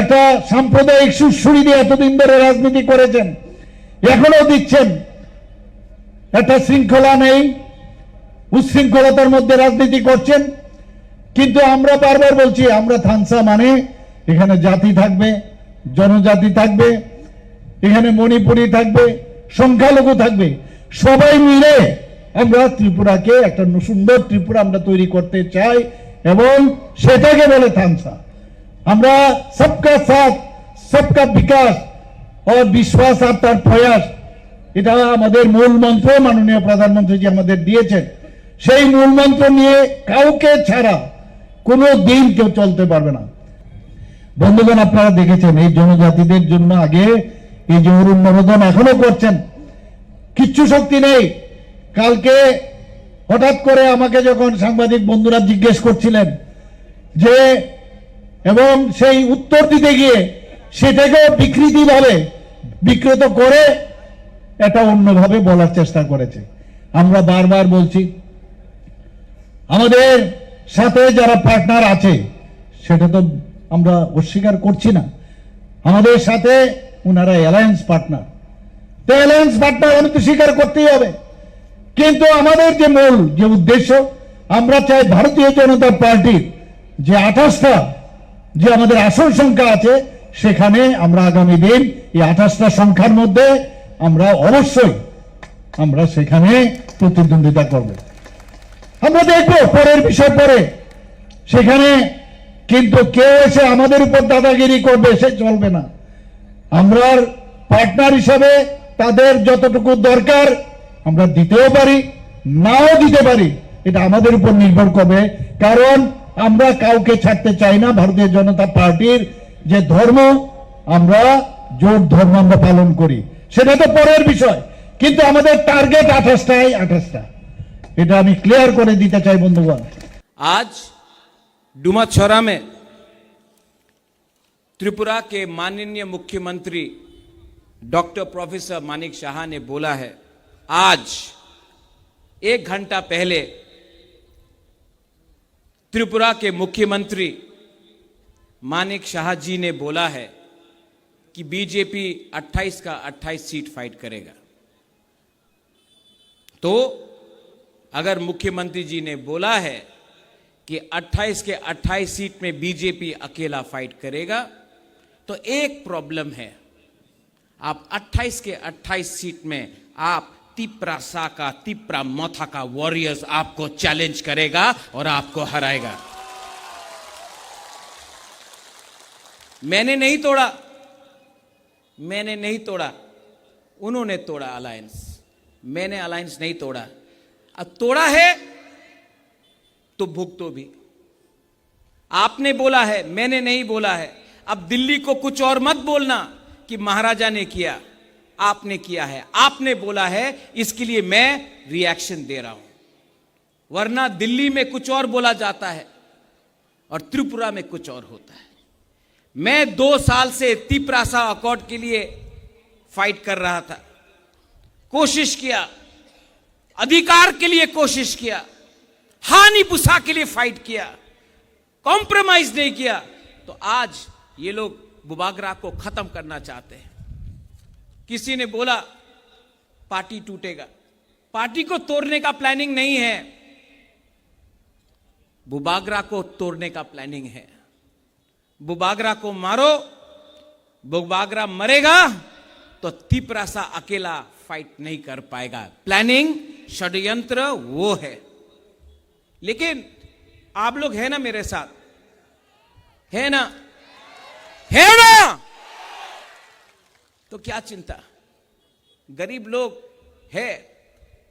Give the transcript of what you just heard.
একটা সাম্প্রদায়িক সুরসুরি দিয়ে এতদিন ধরে রাজনীতি করেছেন, এখনো দিচ্ছেন। একটা শৃঙ্খলা নেই, উচ্ছৃঙ্খলতার মধ্যে রাজনীতি করছেন। কিন্তু আমরা বারবার বলছি, আমরা থানসা মানে এখানে জাতি থাকবে, জনজাতি থাকবে, এখানে মণিপুরি থাকবে, সংখ্যালঘু থাকবে, সবাই মিলে আমরা ত্রিপুরাকে একটা সুন্দর ত্রিপুরা আমরা তৈরি করতে চাই এবং সেটাকে বলে থানসা। আমরা সবকা সাথ সবকা বিকাশ ও বিশ্বাস আর তার প্রয়াস, এটা আমাদের মূল মন্ত্র মাননীয় প্রধানমন্ত্রীজি আমাদের দিয়েছেন। সেই মূল মন্ত্র নিয়ে কাউকে ছাড়া কোনো দিন কেউ চলতে পারবে না। বন্ধুগণ, আপনারা দেখেছেন এই জনজাতিদের জন্য আগে এই যে অরুণ মনোদন এখনো করছেন, কিচ্ছু শক্তি নেই। কালকে হঠাৎ করে আমাকে যখন সাংবাদিক বন্ধুরা জিজ্ঞেস করছিলেন যে, এবং সেই উত্তর দিতে গিয়ে সেটাকেও বিকৃত করে এটা অন্যভাবে বলার চেষ্টা করেছে। আমরা বারবার বলছি, আমাদের সাথে যারা পার্টনার আছে সেটা তো আমরা অস্বীকার করছি না, আমাদের সাথে ওনারা অ্যালায়েন্স পার্টনার, তো অ্যালায়েন্স পার্টনার আমাদের স্বীকার করতেই হবে। কিন্তু আমাদের যে মূল যে উদ্দেশ্য, আমরা চাই ভারতীয় জনতা পার্টির যে 28টা যে আমাদের আসন সংখ্যা আছে, সেখানে আমরা আগামী দিন এই 28টা সংখ্যার মধ্যে আমরা অবশ্যই আমরা সেখানে প্রতিদ্বন্দ্বিতা করব। আমরা দেখবো পরের বিষয় পরে, সেখানে কিন্তু কেউ এসে আমাদের উপর দাদাগিরি করবে সে চলবে না। আমরা পার্টনার হিসাবে তাদের যতটুকু দরকার আমরা দিতেও পারি, নাও দিতে পারি, এটা আমাদের উপর নির্ভর করবে। কারণ আমরা কাউকে ছাড়তে চাই না। ভারতীয় জনতা পার্টির যে ধর্ম, আমরা জোট ধর্ম আমরা পালন করি, সেটা তো পরের বিষয়, কিন্তু আমাদের টার্গেট 28টা, এটা আমি ক্লিয়ার করে দিতে চাই বন্ধুগণ। आज डुमाछौरा में त्रिपुरा के माननीय मुख्यमंत्री डॉक्टर प्रोफेसर मानिक शाह ने बोला है, आज 1 घंटा पहले त्रिपुरा के मुख्यमंत्री मानिक शाह जी ने बोला है कि बीजेपी 28 का 28 सीट फाइट करेगा। तो अगर मुख्यमंत्री जी ने बोला है कि 28 के 28 सीट में बीजेपी अकेला फाइट करेगा, तो एक प्रॉब्लम है, आप 28 के 28 सीट में आप तिप्रासा का तिप्रा मोथा का वॉरियर्स आपको चैलेंज करेगा और आपको हराएगा। मैंने नहीं तोड़ा, उन्होंने तोड़ा अलायंस, मैंने अलायंस नहीं तोड़ा। अब तोड़ा है तो भुगतो भी। आपने बोला है, मैंने नहीं बोला है। अब दिल्ली को कुछ और मत बोलना कि महाराजा ने किया, आपने किया है, आपने बोला है, इसके लिए मैं रिएक्शन दे रहा हूं। वरना दिल्ली में कुछ और बोला जाता है और त्रिपुरा में कुछ और होता है। मैं 2 साल से तिप्रासा अकॉर्ड के लिए फाइट कर रहा था, कोशिश किया, अधिकार के लिए कोशिश किया, हानि पुसा के लिए फाइट किया, कॉम्प्रोमाइज नहीं किया। तो आज ये लोग बुबागरा को खत्म करना चाहते हैं। किसी ने बोला पार्टी टूटेगा, पार्टी को तोड़ने का प्लानिंग नहीं है, बुबागरा को तोड़ने का प्लानिंग है। बुबागरा को मारो, बुबागरा मरेगा तो तिप्रासा अकेला फाइट नहीं कर पाएगा। प्लानिंग षड्यंत्र वो है। लेकिन आप लोग है ना मेरे साथ, है ना? तो क्या चिंता, गरीब लोग है